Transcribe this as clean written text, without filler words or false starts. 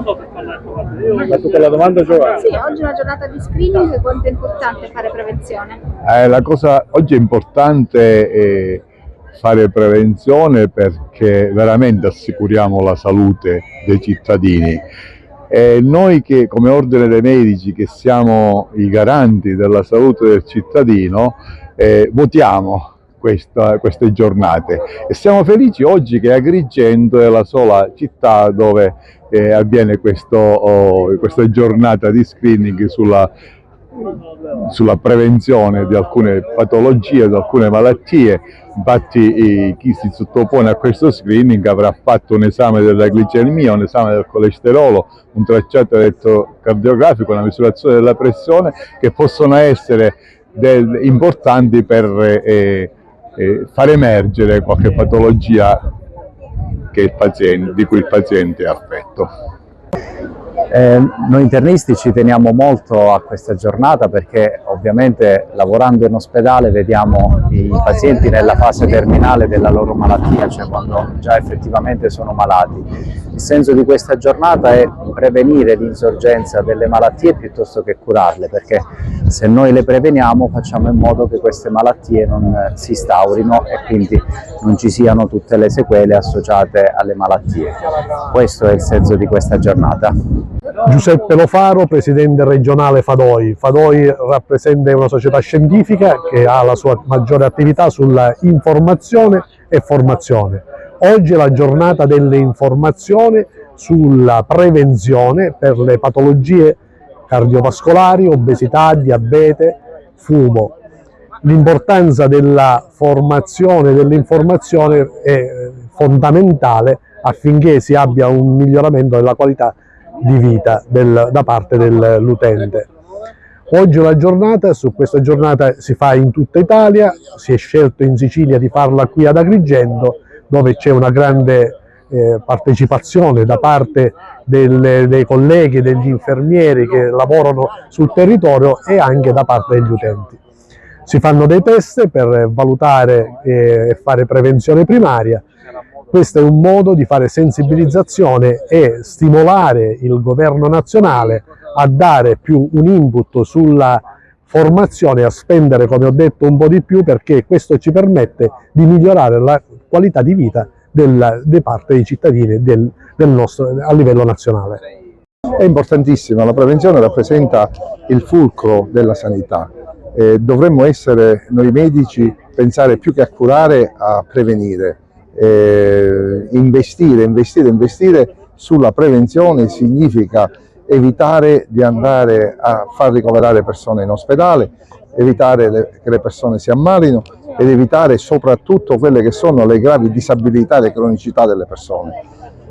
Fatto con la domanda, Giovanni? Sì, oggi è una giornata di screening, quanto è importante fare prevenzione? La cosa oggi è importante fare prevenzione perché veramente assicuriamo la salute dei cittadini. Noi che come Ordine dei Medici, che siamo i garanti della salute del cittadino, votiamo queste giornate e siamo felici oggi che Agrigento è la sola città dove avviene questa giornata di screening sulla prevenzione di alcune patologie, di alcune malattie. Infatti chi si sottopone a questo screening avrà fatto un esame della glicemia, un esame del colesterolo, un tracciato elettrocardiografico, una misurazione della pressione, che possono essere importanti per far emergere qualche patologia di cui il paziente è affetto. Noi internisti ci teniamo molto a questa giornata perché ovviamente lavorando in ospedale vediamo i pazienti nella fase terminale della loro malattia, cioè quando già effettivamente sono malati. Il senso di questa giornata è prevenire l'insorgenza delle malattie piuttosto che curarle, perché se noi le preveniamo facciamo in modo che queste malattie non si instaurino e quindi non ci siano tutte le sequele associate alle malattie. Questo è il senso di questa giornata. Giuseppe Lofaro, presidente regionale Fadoi. Fadoi rappresenta una società scientifica che ha la sua maggiore attività sulla informazione e formazione. Oggi è la giornata delle informazioni sulla prevenzione per le patologie cardiovascolari, obesità, diabete, fumo. L'importanza della formazione e dell'informazione è fondamentale affinché si abbia un miglioramento della qualità di vita da parte dell'utente. Oggi è una giornata, su questa giornata si fa in tutta Italia, si è scelto in Sicilia di farla qui ad Agrigento, dove c'è una grande partecipazione da parte dei colleghi, degli infermieri che lavorano sul territorio e anche da parte degli utenti. Si fanno dei test per valutare e fare prevenzione primaria. Questo è un modo di fare sensibilizzazione e stimolare il governo nazionale a dare più un input sulla formazione, a spendere, come ho detto, un po' di più, perché questo ci permette di migliorare la qualità di vita di parte dei cittadini a livello nazionale. È importantissima, la prevenzione rappresenta il fulcro della sanità. Dovremmo essere noi medici, pensare più che a curare, a prevenire. Investire sulla prevenzione significa evitare di andare a far ricoverare persone in ospedale, evitare che le persone si ammalino ed evitare soprattutto quelle che sono le gravi disabilità e le cronicità delle persone.